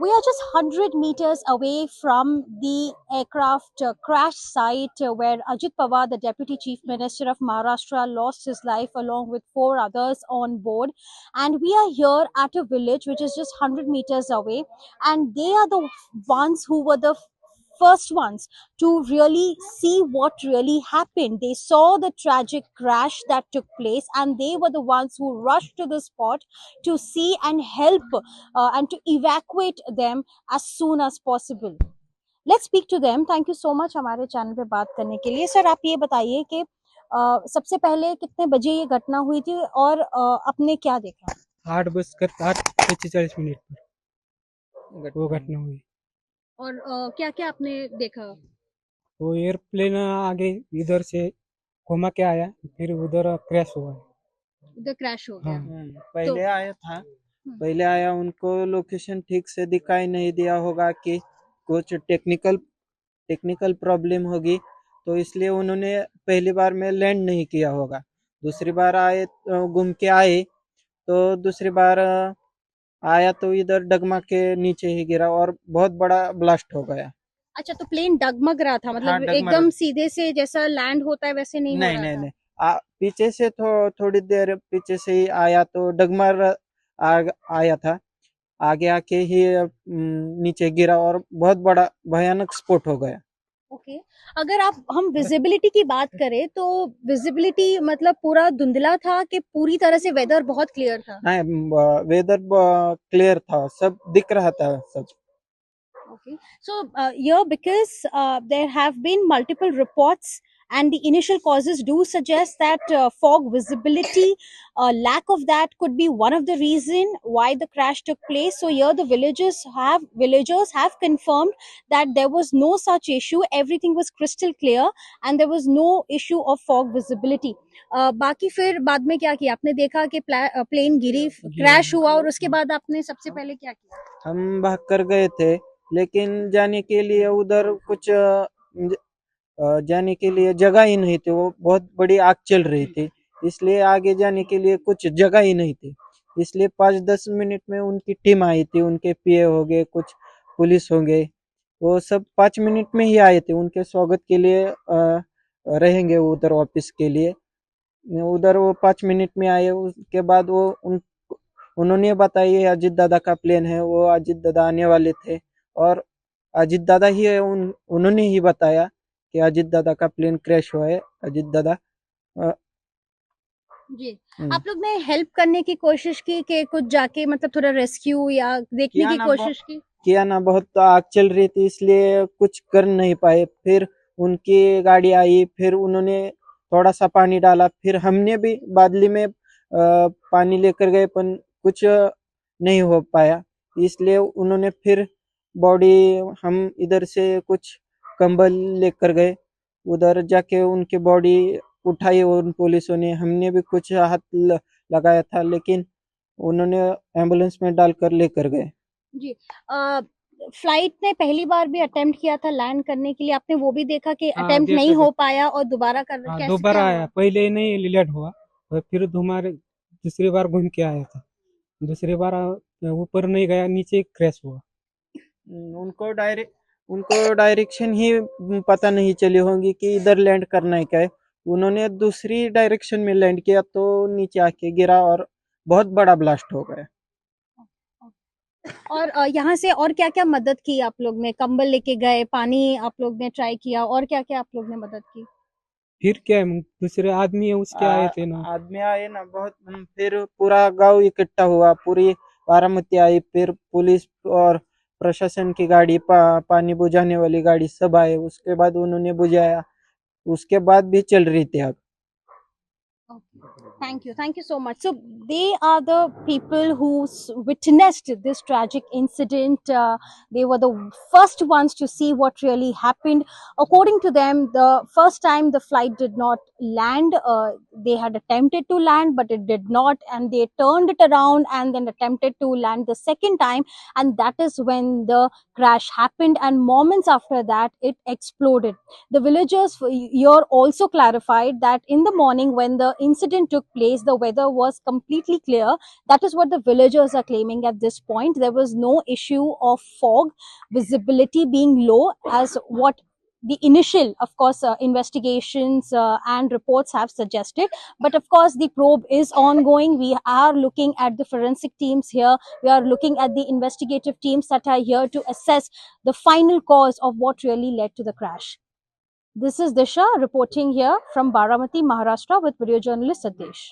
We are just 100 meters away from the aircraft crash site where Ajit Pawar, the Deputy Chief Minister of Maharashtra, lost his life along with four others on board. And we are here at a village which is just 100 meters away. And they are the ones who were the first ones to really see what really happened. They saw the tragic crash that took place, and they were the ones who rushed to the spot to see and help and to evacuate them as soon as possible. Let's speak to them. Thank you so much हमारे channel पे बात करने के लिए. Sir, आप ये बताइए कि सबसे पहले कितने बजे ये घटना हुई थी और आपने क्या देखा? 8:45 पर वो घटना हुई. और क्या क्या आपने देखा? वो एयरप्लेन आगे इधर से घुमा के आया, फिर उधर क्रैश हुआ. उधर क्रैश हो गया. हाँ. पहले आया था, पहले आया, उनको लोकेशन ठीक से दिखाई नहीं दिया होगा कि कुछ टेक्निकल प्रॉब्लम होगी, तो इसलिए उन्होंने पहली बार में लैंड नहीं किया होगा. दूसरी बार आए घूम के आए, तो दूसरी बार आया तो इधर डगमा के नीचे ही गिरा और बहुत बड़ा ब्लास्ट हो गया. अच्छा, तो प्लेन डगमग रहा था, मतलब हाँ, डगमग एकदम सीधे से जैसा लैंड होता है वैसे नहीं हो नहीं रहा नहीं था? नहीं पीछे से थोड़ी देर पीछे से ही आया तो डगमग आया था. आगे आके ही नीचे गिरा और बहुत बड़ा भयानक स्फोट हो गया. ओके. अगर हम विजिबिलिटी की बात करें तो विजिबिलिटी मतलब पूरा धुंधला था कि पूरी तरह से वेदर बहुत क्लियर था? नहीं, वेदर क्लियर था, सब दिख रहा था सब. Okay. So, here because there have been multiple reports and the initial causes do suggest that fog visibility, lack of that could be one of the reason why the crash took place. So here the villagers have confirmed that there was no such issue. Everything was crystal clear and there was no issue of fog visibility. बाकी फिर बाद में क्या किया आपने? देखा कि plane गिरी, crash हुआ, और उसके बाद आपने सबसे पहले क्या किया? हम भाग कर गए थे, लेकिन जाने के लिए उधर कुछ जाने के लिए जगह ही नहीं थी. वो बहुत बड़ी आग चल रही थी, इसलिए आगे जाने के लिए कुछ जगह ही नहीं थी. इसलिए 5-10 मिनट में उनकी टीम आई थी, उनके पीए हो गए, कुछ पुलिस हो गए, वो सब 5 मिनट में ही आए थे. उनके स्वागत के लिए रहेंगे उधर ऑफिस के लिए. उधर वो 5 मिनट में आए. उसके बाद वो उन्होंने बताया ये अजित दादा का प्लेन है, वो अजित दादा आने वाले थे, और अजित दादा ही उन्होंने ही बताया कि अजित दादा का प्लेन क्रैश हुआ है. अजित दादा जी. आप लोग ने हेल्प करने की कोशिश की कि कुछ जाके मतलब थोड़ा रेस्क्यू या देखने की कोशिश की? किया ना, बहुत आग चल रही थी इसलिए कुछ कर नहीं पाए. फिर उनकी गाड़ी आई, फिर उन्होंने थोड़ा सा पानी डाला, फिर हमने भी बादली में पानी लेकर गए, पर कुछ नहीं हो पाया. इसलिए उन्होंने फिर बॉडी, हम इधर से कुछ कंबल लेकर गए, उधर जाके उनकी बॉडी उठाई उन पुलिसों ने. हमने भी कुछ हाथ लगाया था, लेकिन उन्होंने एम्बुलेंस में डालकर लेकर गए. जी. फ्लाइट ने पहली बार भी अटेम्प्ट किया था लैंड करने के लिए, आपने वो भी देखा कि हाँ, अटेम्प्ट देखा नहीं हो देखा. पाया और दोबारा कर हाँ, कैसे दोबारा क्या आया, हुआ? पहले नहीं लेट हुआ, और फिर दूसरी बार घूम के आया था. दूसरी बार ऊपर नहीं गया, नीचे क्रैश हुआ. उनको डायरेक्शन ही पता नहीं चली होगी कि इधर लैंड करना है क्या है. उन्होंने दूसरी डायरेक्शन में लैंड किया तो नीचे आके गिरा और बहुत बड़ा ब्लास्ट हो गया. और यहाँ से और क्या क्या मदद की आप लोग ने? कंबल लेके गए, पानी आप लोग ने ट्राई किया, और क्या क्या आप लोग ने मदद की? फिर क्या है, दूसरे आदमी उसके आए थे ना. आदमी आए ना बहुत. फिर पूरा गांव इकट्ठा हुआ, पूरी बारामती आई, फिर पुलिस और प्रशासन की गाड़ी, पानी बुझाने वाली गाड़ी, सब आए. उसके बाद उन्होंने बुझाया, उसके बाद भी चल रही थी आग. Thank you so much. So they are the people who witnessed this tragic incident. They were the first ones to see what really happened. According to them, the first time the flight did not land, they had attempted to land but it did not, and they turned it around and then attempted to land the second time, and that is when the crash happened, and moments after that it exploded. The villagers here also clarified that in the morning when the incident took place. The weather was completely clear. That is what the villagers are claiming at this point. There was no issue of fog, visibility being low, as what the initial, of course, investigations and reports have suggested. But of course, the probe is ongoing. We are looking at the forensic teams here. We are looking at the investigative teams that are here to assess the final cause of what really led to the crash. This is Disha reporting here from Baramati, Maharashtra with video journalist Sadesh.